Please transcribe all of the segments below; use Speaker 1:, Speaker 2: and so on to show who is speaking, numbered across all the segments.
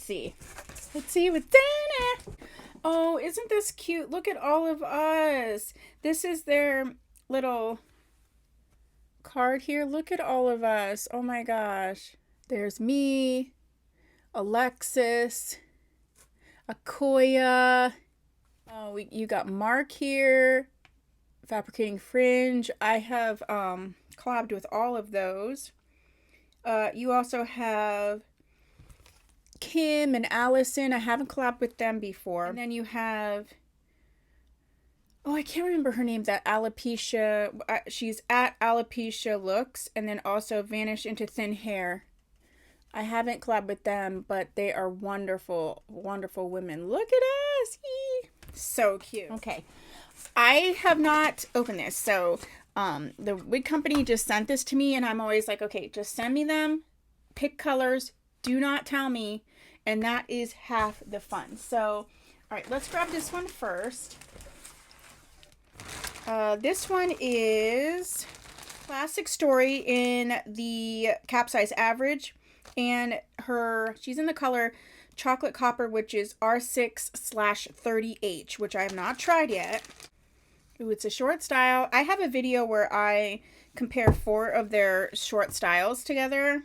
Speaker 1: see. Let's see what's in it. Oh, isn't this cute? Look at all of us. This is their little card here. Look at all of us. Oh my gosh. There's me, Alexis, Akoya. Oh, you got Mark here. Fabricating Fringe. I have collabed with all of those. You also have Kim and Allison. I haven't collabed with them before. And then you have, oh, I can't remember her name, that Alopecia. She's at Alopecia Looks, and then also Vanish into Thin Hair. I haven't collabed with them, but they are wonderful, wonderful women. Look at us. Yee. So cute. Okay. I have not opened this, so the wig company just sent this to me, and I'm always like, okay, just send me them, pick colors, do not tell me, and that is half the fun. So, all right, let's grab this one first. This one is Classic Story in the Capsize Average, and she's in the color Chocolate Copper, which is R6/30H, which I have not tried yet. Ooh, it's a short style. I have a video where I compare 4 of their short styles together.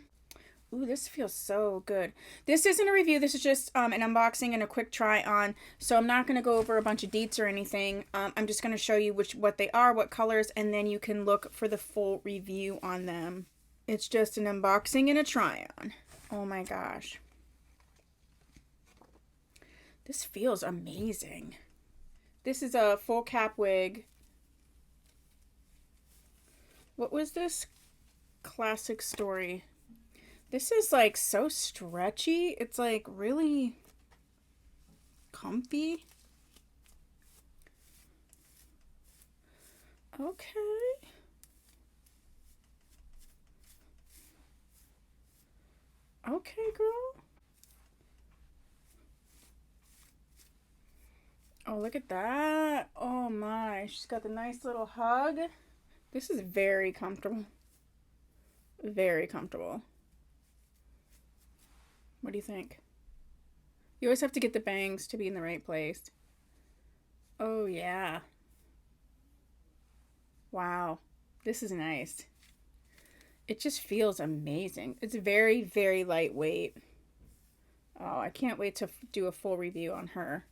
Speaker 1: Ooh, this feels so good. This isn't a review. This is just an unboxing and a quick try on. So I'm not going to go over a bunch of deets or anything. I'm just going to show you what they are, what colors, and then you can look for the full review on them. It's just an unboxing and a try on. Oh my gosh. This feels amazing. This is a full cap wig. What was this? Classic Story. This is like so stretchy. It's like really comfy. Okay. Okay, girl. Oh, look at that. Oh my. She's got the nice little hug. This is very comfortable. Very comfortable. What do you think? You always have to get the bangs to be in the right place. Oh, yeah. Wow. This is nice. It just feels amazing. It's very, very lightweight. Oh, I can't wait to do a full review on her.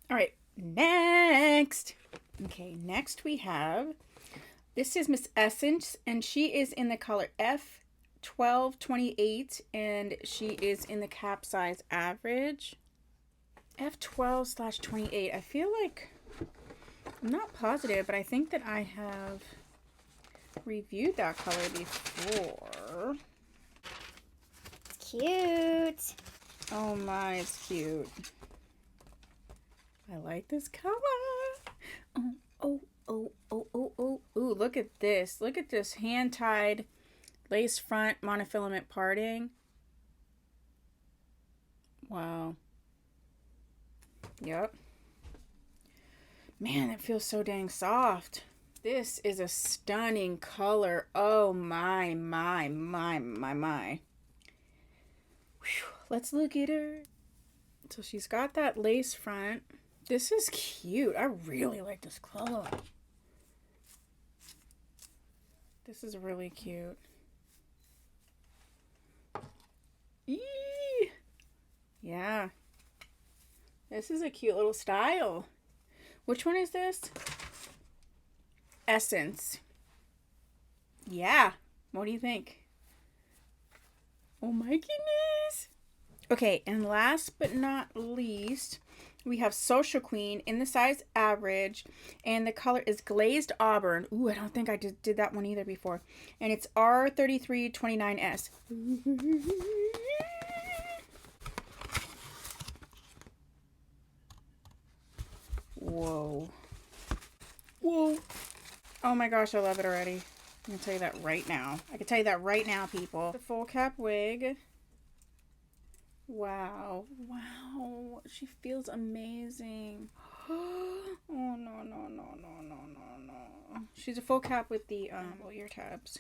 Speaker 1: All right, next. Okay, next we have, this is Miss Essence, and she is in the color F1228, and she is in the Capsize Average. F12/28. I feel like, I'm not positive, but I think that I have reviewed that color before.
Speaker 2: Cute.
Speaker 1: Oh my, it's cute. I like this color. Oh. Ooh, look at this. Look at this hand-tied lace front monofilament parting. Wow. Yep. Man, it feels so dang soft. This is a stunning color. Oh my. Whew. Let's look at her. So she's got that lace front. This is cute. I really like this color. This is really cute. Eee! Yeah. This is a cute little style. Which one is this? Essence. Yeah. What do you think? Oh my goodness. Okay, and last but not least, we have Social Queen in the size average, and the color is Glazed Auburn. Ooh, I don't think I did that one either before. And it's R3329S. Whoa. Whoa. Oh my gosh, I love it already. I'm going to tell you that right now. I can tell you that right now, people. The full cap wig. Wow. Wow. She feels amazing. Oh, no. She's a full cap with the ear tabs.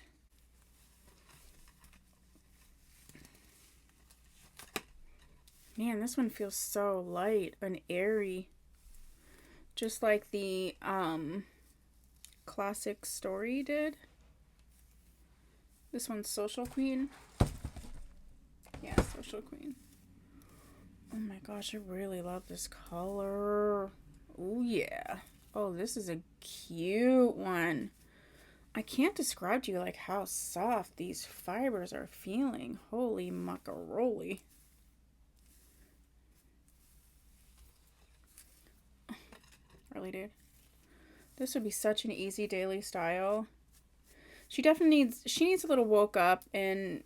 Speaker 1: Man, this one feels so light and airy. Just like the Classic Story did. This one's Social Queen. Yeah, Social Queen. Oh my gosh, I really love this color. Oh yeah. Oh, this is a cute one. I can't describe to you like how soft these fibers are feeling. Holy macaroni. Really, dude. This would be such an easy daily style. She needs a little woke up and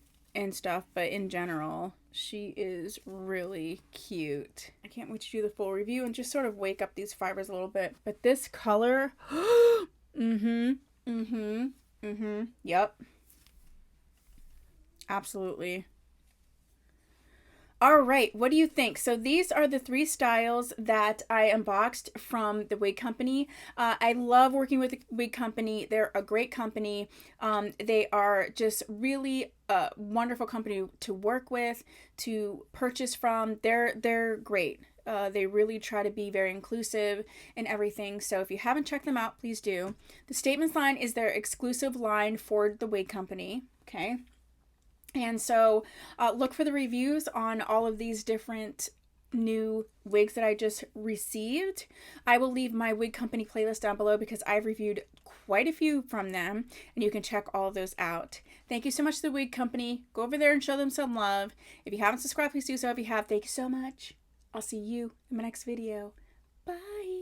Speaker 1: stuff, but in general, she is really cute. I can't wait to do the full review and just sort of wake up these fibers a little bit. But this color, mm-hmm, mm-hmm, mm-hmm, yep, absolutely. All right, what do you think? So these are the 3 styles that I unboxed from the Wig Company. I love working with the Wig Company. They're a great company. They are just really a wonderful company to work with, to purchase from. They're great. They really try to be very inclusive and everything. So if you haven't checked them out, please do. The Statements line is their exclusive line for the Wig Company. Okay. And so look for the reviews on all of these different new wigs that I just received. I will leave my Wig Company playlist down below because I've reviewed quite a few from them, and you can check all of those out. Thank you so much to the Wig Company. Go over there and show them some love. If you haven't subscribed, please do so. If you have, thank you so much. I'll see you in my next video. Bye.